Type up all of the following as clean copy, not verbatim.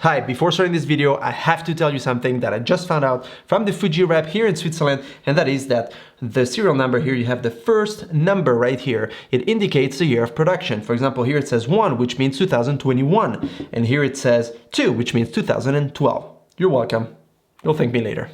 Hi, before starting this video, I have to tell you something that I just found out from the Fuji rep here in Switzerland, and that is that the serial number here, you have the first number right here. It indicates the year of production. For example, here it says 1, which means 2021, and here it says 2, which means 2012. You're welcome. You'll thank me later.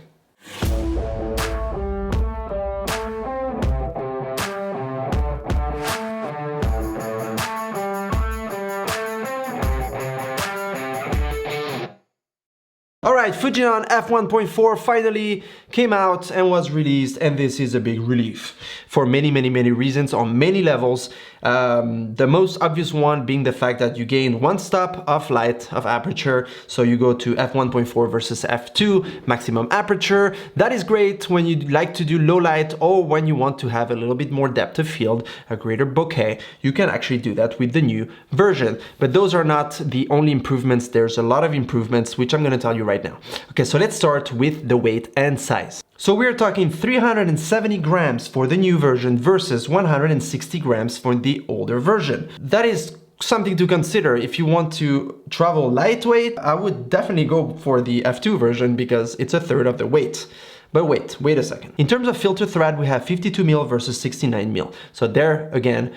Alright, Fujinon f1.4 finally came out and was released, and this is a big relief for many reasons on many levels. The most obvious one being the fact that you gain one stop of light of aperture, so you go to f1.4 versus f2 maximum aperture. That is great when you like to do low light or when you want to have a little bit more depth of field, a greater bokeh. You can actually do that with the new version, but those are not the only improvements. There's a lot of improvements which I'm going to tell you right now. Okay, so let's start with the weight and size. So we're talking 370 grams for the new version versus 160 grams for the older version. That is something to consider. If you want to travel lightweight, I would definitely go for the F2 version because it's a third of the weight. But wait a second. In terms of filter thread, we have 52 mil versus 69 mil. So there, again,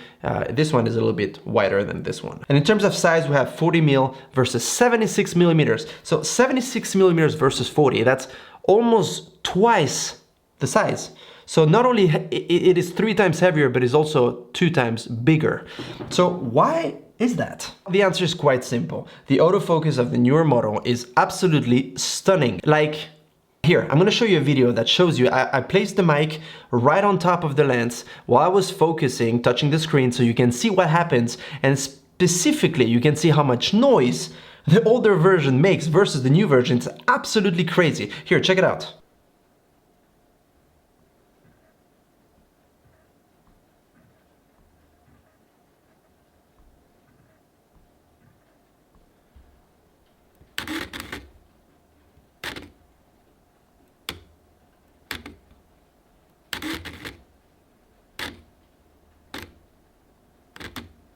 this one is a little bit wider than this one. And in terms of size, we have 40 mil versus 76 millimeters. So 76 millimeters versus 40, that's almost twice the size. So not only it is 3 times heavier, but it's also 2 times bigger. So why is that? The answer is quite simple. The autofocus of the newer model is absolutely stunning. Like, here, I'm going to show you a video that shows you, I placed the mic right on top of the lens while I was focusing, touching the screen, so you can see what happens, and specifically you can see how much noise the older version makes versus the new version. It's absolutely crazy. Here, check it out.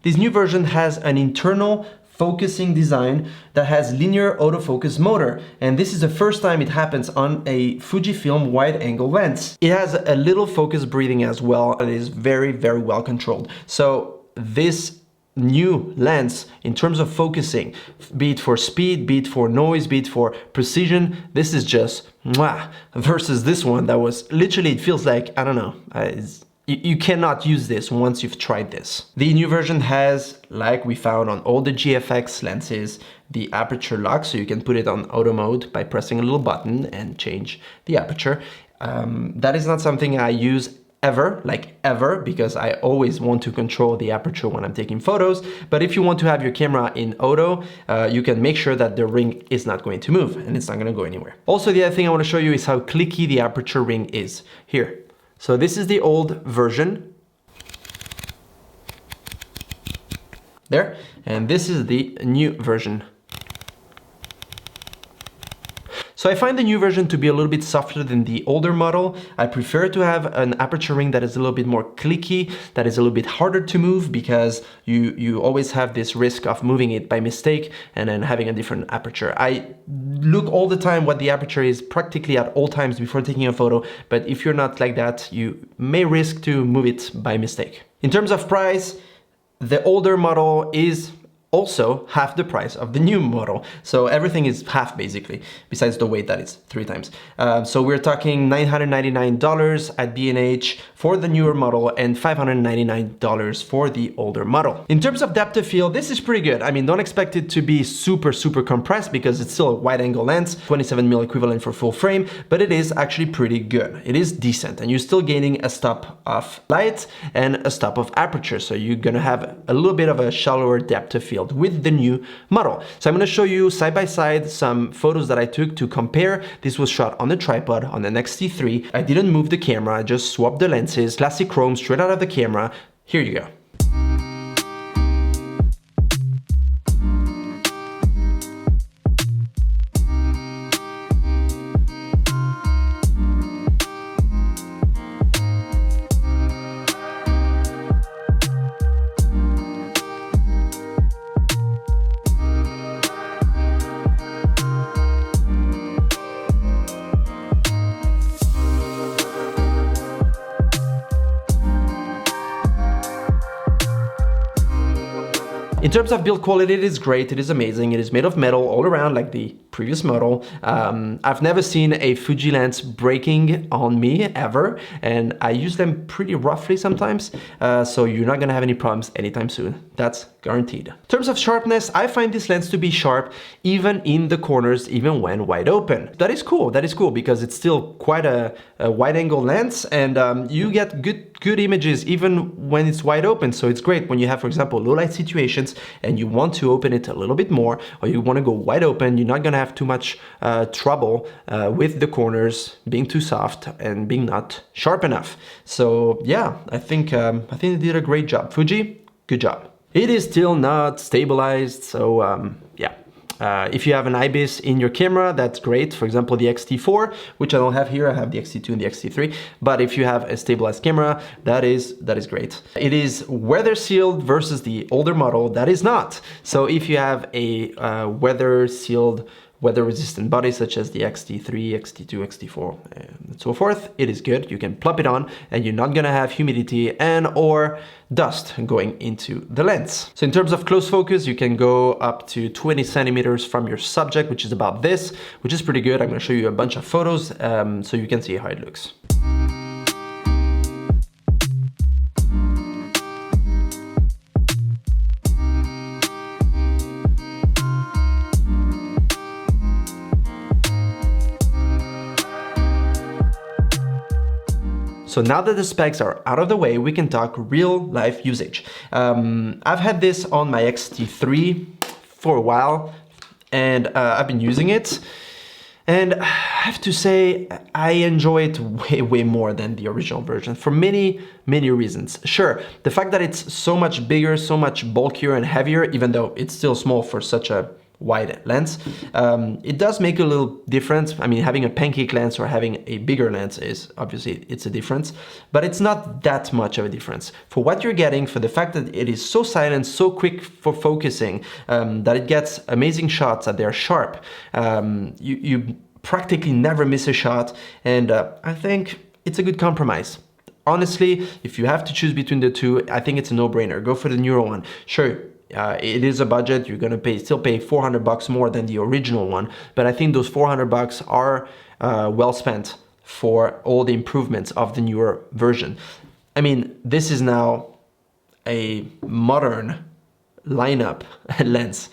This new version has an internal focusing design that has linear autofocus motor, and this is the first time it happens on a Fujifilm wide-angle lens. It has a little focus breathing as well, and it is very well controlled. So this new lens, in terms of focusing, be it for speed, be it for noise, be it for precision, this is just mwah, versus this one that was literally, it feels like, I don't know, you cannot use this once you've tried this. The new version has, like we found on all the GFX lenses, the aperture lock, so you can put it on auto mode by pressing a little button and change the aperture. That is not something I use ever, because I always want to control the aperture when I'm taking photos. But if you want to have your camera in auto, you can make sure that the ring is not going to move and it's not going to go anywhere. Also, the other thing I want to show you is how clicky the aperture ring is. Here. So this is the old version. There. And this is the new version. So I find the new version to be a little bit softer than the older model. I prefer to have an aperture ring that is a little bit more clicky, that is a little bit harder to move, because you always have this risk of moving it by mistake and then having a different aperture. I look all the time what the aperture is practically at all times before taking a photo, but if you're not like that, you may risk to move it by mistake. In terms of price, the older model is also half the price of the new model. So everything is half basically, besides the weight that is 3 times. So we're talking $999 at B&H for the newer model and $599 for the older model. In terms of depth of field, this is pretty good. I mean, don't expect it to be super compressed because it's still a wide angle lens, 27mm equivalent for full frame, but it is actually pretty good. It is decent, and you're still gaining a stop of light and a stop of aperture. So you're gonna have a little bit of a shallower depth of field with the new model. So I'm going to show you side by side some photos that I took to compare. This was shot on the tripod on an X-T3. I didn't move the camera, I just swapped the lenses, classic chrome straight out of the camera. Here you go. In terms of build quality, it is great, it is amazing, it is made of metal all around like the previous model. I've never seen a Fuji lens breaking on me ever, and I use them pretty roughly sometimes, so you're not gonna have any problems anytime soon. That's guaranteed. In terms of sharpness, I find this lens to be sharp even in the corners, even when wide open. That is cool because it's still quite a wide angle lens, and you get good images even when it's wide open. So it's great when you have, for example, low light situations and you want to open it a little bit more, or you want to go wide open. You're not gonna have too much trouble with the corners being too soft and being not sharp enough. So yeah, I think they did a great job. Fuji, good job. It is still not stabilized, so yeah. If you have an IBIS in your camera, that's great. For example, the X-T4, which I don't have here, I have the X-T2 and the X-T3. But if you have a stabilized camera, that is great. It is weather sealed versus the older model that is not. So if you have a weather sealed, weather resistant body such as the X-T3, X-T2, X-T4, and so forth, it is good. You can plop it on and you're not gonna have humidity and or dust going into the lens. So in terms of close focus, you can go up to 20 centimeters from your subject, which is about this, which is pretty good. I'm gonna show you a bunch of photos so you can see how it looks. So now that the specs are out of the way, we can talk real life usage. I've had this on my X-T3 for a while, and I've been using it. And I have to say, I enjoy it way more than the original version for many reasons. Sure, the fact that it's so much bigger, so much bulkier and heavier, even though it's still small for such a wide lens, it does make a little difference. I mean, having a pancake lens or having a bigger lens is obviously, it's a difference, but it's not that much of a difference. For what you're getting, for the fact that it is so silent, so quick for focusing, that it gets amazing shots, that they're sharp, you practically never miss a shot, and I think it's a good compromise. Honestly, if you have to choose between the two, I think it's a no-brainer. Go for the newer one. Sure, it is a budget. You're gonna still pay $400 more than the original one, but I think those $400 are well spent for all the improvements of the newer version. I mean, this is now a modern lineup lens.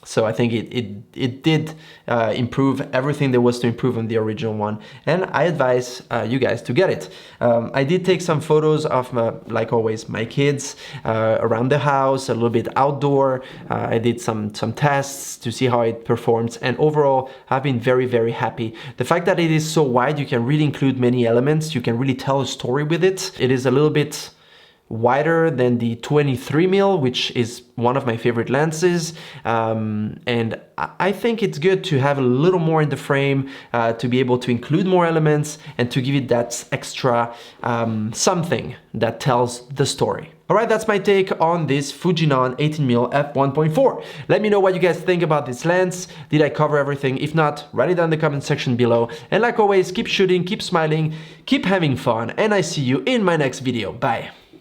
So I think it did improve everything there was to improve on the original one, and I advise you guys to get it. I did take some photos of, like always, my kids around the house, a little bit outdoor. I did some tests to see how it performs, and overall I've been very happy. The fact that it is so wide, you can really include many elements, you can really tell a story with it. It is a little bit wider than the 23mm, which is one of my favorite lenses, and I think it's good to have a little more in the frame, to be able to include more elements and to give it that extra something that tells the story. Alright, that's my take on this Fujinon 18mm f1.4. Let me know what you guys think about this lens. Did I cover everything? If not, write it down in the comment section below. And like always, keep shooting, keep smiling, keep having fun, and I see you in my next video. Bye!